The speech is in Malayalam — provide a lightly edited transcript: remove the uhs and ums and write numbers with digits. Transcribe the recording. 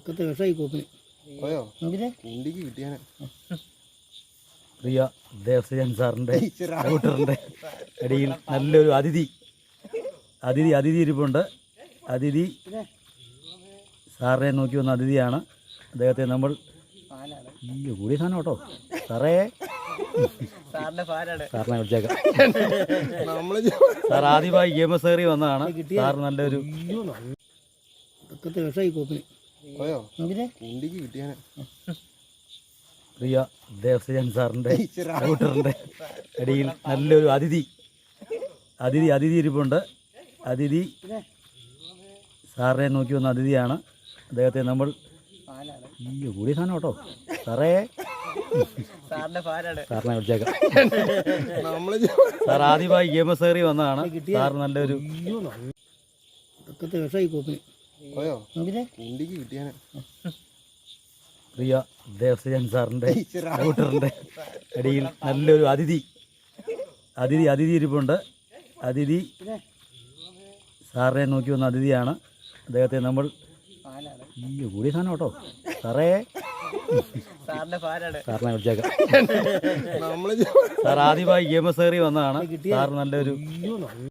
ഇതൊക്കെ വിഷമായി കോപ്പിന് പോയോ നോക്കിട്ടേ കുണ്ടിക്ക് കിട്ടിയാനെ. പ്രിയ ദേവസേൻ സാറിൻ്റെ സ്കൂട്ടറിൻ്റെ ഇടയിൽ നല്ലൊരു അതിഥി ഇരിപ്പുണ്ട്. അതിഥി സാറിനെ നോക്കി വന്ന അതിഥിയാണ്. അദ്ദേഹത്തെ നമ്മൾ കൂടിയ സാധനം കേട്ടോ സാറേ, സാറിനെ വിളിച്ചേക്കാം. സാർ ആദ്യമായി ഗെയിംസ് കയറി വന്നതാണ്. സാർ നല്ലൊരു ഇതൊക്കെ വിഷമായി കോപ്പിന് പോയോ നോക്കിട്ടേ കുണ്ടിക്ക് കിട്ടിയാനെ. പ്രിയ ദേവസേൻ സാറിൻ്റെ സ്കൂട്ടറിൻ്റെ ഇടയിൽ നല്ലൊരു അതിഥി ഇരിപ്പുണ്ട്. അതിഥി സാറിനെ നോക്കി വന്ന അതിഥിയാണ്. അദ്ദേഹത്തെ നമ്മൾ കൂടിയ സാധനം കേട്ടോ സാറേ, സാറിനെ വിളിച്ചേക്കാം. സാർ ആദ്യമായി ഗെയിംസ് കയറി വന്നതാണ്. സാർ നല്ലൊരു ഇതൊക്കെ വിഷമായി കോപ്പിന് പോയോ നോക്കിട്ടേ കുണ്ടിക്ക് കിട്ടിയാനെ. പ്രിയ ദേവസേൻ സാറിൻ്റെ സ്കൂട്ടറിൻ്റെ ഇടയിൽ നല്ലൊരു അതിഥി ഇരിപ്പുണ്ട്. അതിഥി സാറിനെ നോക്കി വന്ന അതിഥിയാണ്. അദ്ദേഹത്തെ നമ്മൾ കൂടിയ സാധനം കേട്ടോ സാറേ, സാറിനെ വിളിച്ചേക്കാം. സാർ ആദ്യമായി ഗെയിംസ് കയറി വന്നതാണ്. സാർ നല്ലൊരു